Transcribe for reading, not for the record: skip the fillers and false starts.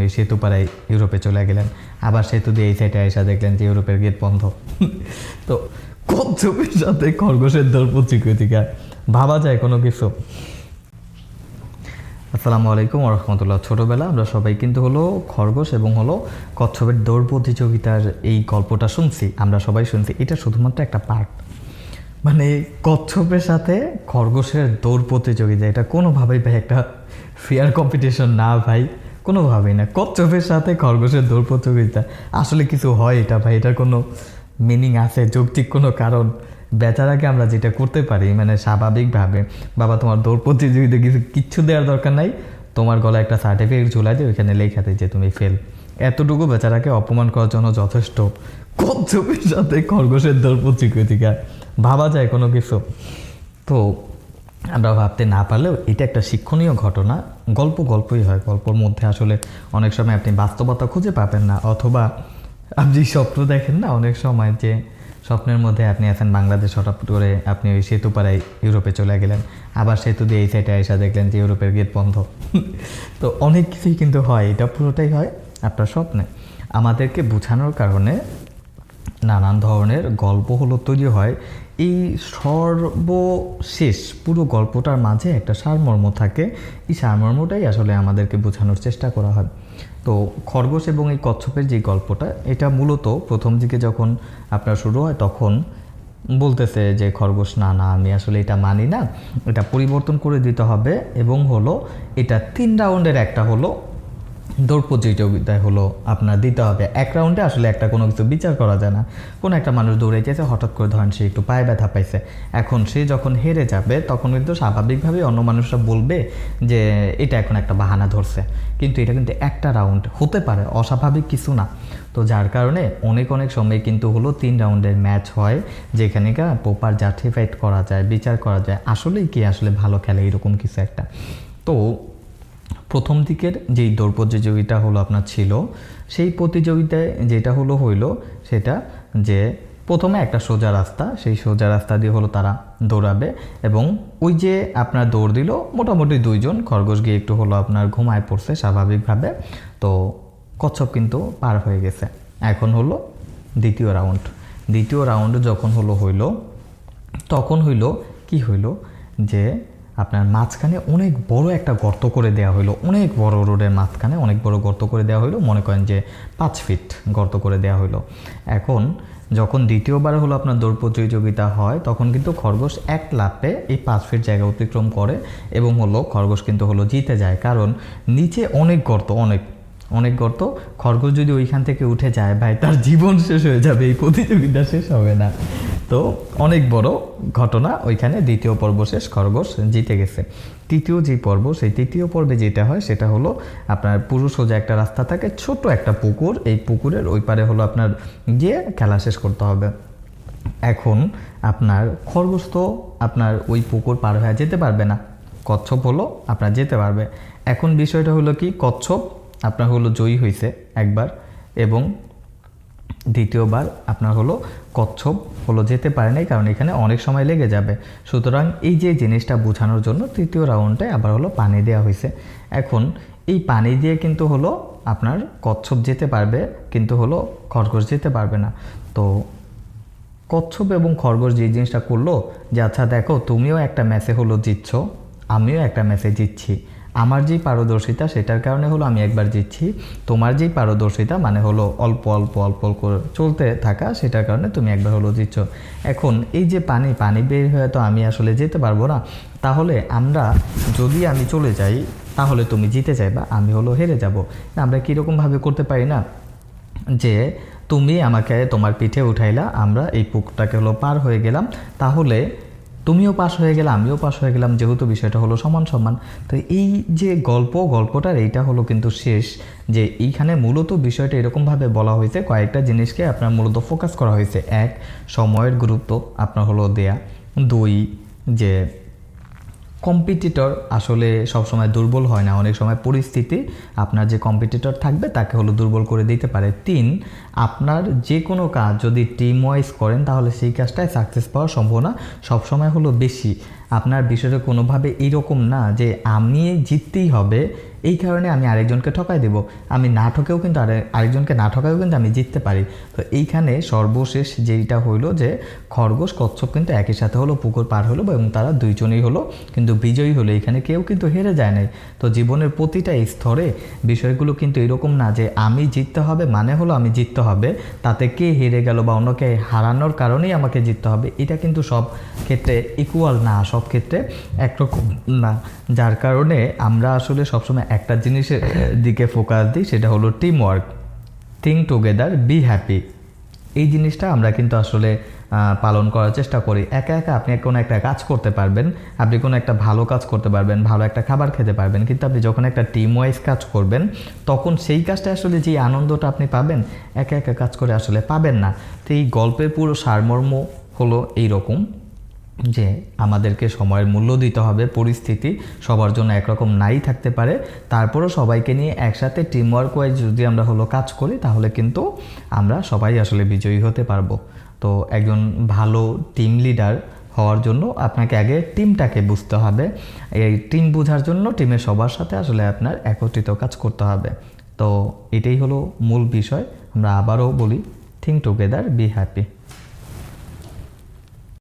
ওই সেতু পাড়ায় ইউরোপে চলে গেলেন, আবার সেতু দিয়ে এই সাইডে এসে দেখলেন যে ইউরোপের গেট বন্ধ। তো কচ্ছপের সাথে খরগোশের দৌড় প্রতিযোগিতা, ভাবা যায় কোনো কিছু? আসসালামু আলাইকুম ওয়া রাহমাতুল্লাহ। ছোটোবেলা আমরা সবাই কিন্তু হলো খরগোশ এবং হলো কচ্ছপের দৌড় প্রতিযোগিতার এই গল্পটা শুনছি, আমরা সবাই শুনছি। এটা শুধুমাত্র একটা পার্ট, মানে কচ্ছপের সাথে খরগোশের দৌড় প্রতিযোগিতা এটা কোনোভাবেই ভাই একটা ফেয়ার কম্পিটিশন না ভাই, কোনোভাবেই না। কচ্ছপের সাথে খরগোশের দৌড় প্রতিযোগিতা আসলে কিছু হয় এটা ভাই? এটার কোনো মিনিং আছে, যৌক্তিক কোনো কারণ? বেচারাকে আমরা যেটা করতে পারি মানে স্বাভাবিকভাবে, বাবা তোমার দৌড় প্রতিযোগিতা কিচ্ছু দেওয়ার দরকার নাই, তোমার গলায় একটা সার্টিফিকেট ঝুলাই দিয়ে ওইখানে লেখা দেয় যে তুমি ফেল। এতটুকু বেচারাকে অপমান করার জন্য যথেষ্ট। কচ্ছপের সাথে খরগোশের দৌড় প্রতিযোগিতা, ভাবা যায় কোনো কিছু? তো আমরা ভাবতে না পারলেও এটা একটা শিক্ষণীয় ঘটনা। গল্পই হয়, গল্পর মধ্যে আসলে অনেক সময় আপনি বাস্তবতা খুঁজে পাবেন না, অথবা আপনি স্বপ্ন দেখেন না অনেক সময়, যে স্বপ্নের মধ্যে আপনি আছেন বাংলাদেশ, হঠাৎ করে আপনি ওই সেতু পাড়ায় ইউরোপে চলে গেলেন, আবার সেতু দিয়ে এই সাইডে এসে দেখলেন যে ইউরোপের গেট বন্ধ। তো অনেক কিছুই কিন্তু হয়, এটা পুরোটাই হয় আপনার স্বপ্নে। আমাদেরকে বোঝানোর কারণে নানান ধরনের গল্প হলো তৈরি হয়। এই সর্বশেষ পুরো গল্পটার মাঝে একটা সারমর্ম থাকে, এই সারমর্মটাই আসলে আমাদেরকে বোঝানোর চেষ্টা করা হয়। তো খরগোশ এবং এই কচ্ছপের যে গল্পটা, এটা মূলত প্রথম দিকে যখন আপনার শুরু হয় তখন বলতেছে যে খরগোশ না না আমি আসলে এটা মানি না, এটা পরিবর্তন করে দিতে হবে, এবং হলো এটা 3 রাউন্ডের একটা হলো দৌড় প্রতিযোগিতায় হলো আপনার দিতে হবে। এক রাউন্ডে আসলে একটা কোনো কিছু বিচার করা যায় না। কোনো একটা মানুষ দৌড়ে যেতে হঠাৎ করে ধরেন সে একটু পায়ে ব্যথা পাইছে, এখন সে যখন হেরে যাবে তখন কিন্তু স্বাভাবিকভাবেই অন্য মানুষরা বলবে যে এটা এখন একটা বাহানা ধরছে, কিন্তু এটা কিন্তু একটা রাউন্ড হতে পারে, অস্বাভাবিক কিছু না। তো যার কারণে অনেক সময় কিন্তু হলো 3 রাউন্ডের ম্যাচ হয়, যেখানে প্রপার জাস্টিফাইড করা যায়, বিচার করা যায় আসলেই কি আসলে ভালো খেলে এরকম কিছু একটা। তো প্রথম দিকের যেই দৌড় প্রতিযোগিতা হলো আপনার ছিল, সেই প্রতিযোগিতায় যেটা হইলো সেটা যে প্রথমে একটা সোজা রাস্তা, সেই সোজা রাস্তা দিয়ে হলো তারা দৌড়াবে, এবং ওই যে আপনার দৌড় দিল মোটামুটি 2 জন, খরগোশ গিয়ে একটু হলো আপনার ঘুমায় পড়ছে স্বাভাবিকভাবে। তো কচ্ছপ কিন্তু পার হয়ে গেছে। এখন হলো দ্বিতীয় রাউন্ড যখন হইলো তখন কি হইলো যে আপনার মাঝখানে অনেক বড় একটা গর্ত করে দেওয়া হলো, অনেক বড় রোডের মাঝখানে অনেক বড় গর্ত করে দেওয়া হলো, মনে করেন যে 5 ফিট গর্ত করে দেওয়া হলো। এখন যখন দ্বিতীয়বার হলো আপনার দৌড় প্রতিযোগিতা হয় তখন কিন্তু খরগোশ এক লাফে এই 5 ফিট জায়গা অতিক্রম করে, এবং হলো খরগোশ কিন্তু হলো জিতে যায়, কারণ নিচে অনেক গর্ত। খরগোশ যদি ওইখান থেকে উঠে যায় ভাই, তার জীবন শেষ হয়ে যাবে, এই প্রতিযোগিতা শেষ হবে না। তো অনেক বড় ঘটনা ওইখানে। দ্বিতীয় পর্ব শেষ, খরগোশ জিতে গেছে। তৃতীয় যে পর্ব, সেই তৃতীয় পর্বে যেটা হয় সেটা হলো আপনার পুরো সোজা একটা রাস্তা থাকে, ছোট একটা পুকুর, এই পুকুরের ওই পারে হলো আপনার গিয়ে খেলা শেষ করতে হবে। এখন আপনার খরগোশ তো আপনার ওই পুকুর পার হয়ে যেতে পারবে না, কচ্ছপ হলো আপনার যেতে পারবে। এখন বিষয়টা হলো কি, কচ্ছপ আপনার হলো জয়ী হয়েছে একবার, এবং দ্বিতীয়বার আপনার হলো কচ্ছপ হলো যেতে পারে নাই, কারণ এখানে অনেক সময় লেগে যাবে। সুতরাং এই যে জিনিসটা বোঝানোর জন্য তৃতীয় রাউন্ডে আবার হলো পানি দেওয়া হয়েছে। এখন এই পানি দিয়ে কিন্তু হলো আপনার কচ্ছপ যেতে পারবে, কিন্তু হলো খরগোশ যেতে পারবে না। তো কচ্ছপ এবং খরগোশ যে জিনিসটা করলো যে আচ্ছা দেখো, তুমিও একটা ম্যাচে হলো জিতছ, আমিও একটা ম্যাচে জিতছি, আমার যেই পারদর্শিতা সেটার কারণে হলো আমি একবার জিতছি, তোমার যেই পারদর্শিতা মানে হলো অল্প করে চলতে থাকা, সেটার কারণে তুমি একবার হলো জিতছ। এখন এই যে পানি বের হয়ে তো আমি আসলে যেতে পারবো না, তাহলে যদি আমি চলে যাই তাহলে তুমি জিতে যাইবা, আমি হলো হেরে যাব। আমরা কীরকমভাবে করতে পারি না যে তুমি আমাকে তোমার পিঠে উঠাইলা, আমরা এই পুকুরটাকে হলো পার হয়ে গেলাম, তাহলে তুমিও পাস হয়ে গেলে আমিও পাস হয়ে গেলাম, যেহেতু বিষয়টা হলো সমান। তো এই যে গল্পটার এইটা হলো কিন্তু শেষ, যে এইখানে মূলত বিষয়টা এরকমভাবে বলা হয়েছে, কয়েকটা জিনিসকে আপনার মূলত ফোকাস করা হয়েছে। 1, সময়ের গুরুত্ব আপনার হলো দেয়া। 2, যে কম্পিটিটর আসলে সবসময় দুর্বল হয় না, অনেক সময় পরিস্থিতি আপনার যে কম্পিটিটর থাকবে তাকে হলো দুর্বল করে দিতে পারে। 3, আপনার যে কোনো কাজ যদি টিম ওয়াইজ করেন তাহলে সেই কাজটায় সাকসেস পাওয়ার সম্ভাবনা সবসময় হলো বেশি। আপনার বিষয়টা কোনোভাবে এরকম না যে আমি জিততেই হবে, এই কারণে আমি আরেকজনকে ঠকাই দেব। আমি না ঠকেও কিন্তু আরেকজনকে না ঠকাইও কিন্তু আমি জিততে পারি। তো এইখানে সর্বশেষ যেইটা হইলো যে খরগোশ কচ্ছপ কিন্তু একই সাথে হলো পুকুর পার হলো এবং তারা দুইজনেই হলো কিন্তু বিজয়ী হলো। এখানে কেউ কিন্তু হেরে যায় নাই। তো জীবনের প্রতিটা স্তরে বিষয়গুলো কিন্তু এরকম না যে আমি জিততে হবে মানে হলো আমি জিততে হবে, তাতে কে হেরে গেল বা অন্যকে হারানোর কারণেই আমাকে জিততে হবে, এটা কিন্তু সব ক্ষেত্রে ইকুয়াল না, সব ক্ষেত্রে একরকম না। যার কারণে আমরা আসলে সবসময় একটা জিনিসের দিকে ফোকাস দিই, সেটা হলো team work, think together, be happy. এই জিনিসটা আমরা কিন্তু আসলে পালন করার চেষ্টা করি। একা একা আপনি কোনো একটা কাজ করতে পারবেন, আপনি কোনো একটা ভালো কাজ করতে পারবেন, ভালো একটা খাবার খেতে পারবেন, কিন্তু আপনি যখন একটা টিম ওয়াইজ কাজ করবেন তখন সেই কাজটা আসলে যে আনন্দটা আপনি পাবেন একা একা কাজ করে আসলে পাবেন না। তো এই গল্পের পুরো সারমর্ম হলো এইরকম যে আমাদেরকে সময়ের মূল্য দিতে হবে। পরিস্থিতি সবার জন্য একরকম নাই থাকতে পারে, তারপরও সবাইকে নিয়ে একসাথে টিমওয়ার্ক ওয়াইজ যদি আমরা হলো কাজ করি তাহলে কিন্তু আমরা সবাই আসলে বিজয়ী হতে পারবো। তো একজন ভালো টিম লিডার হওয়ার জন্য আপনাকে আগে টিমটাকে বুঝতে হবে। এই টিম বোঝার জন্য টিমের সবার সাথে আসলে আপনার একত্রিত কাজ করতে হবে। তো এটাই হলো মূল বিষয়। আমরা আবারও বলি, থিঙ্ক টুগেদার, বি হ্যাপি।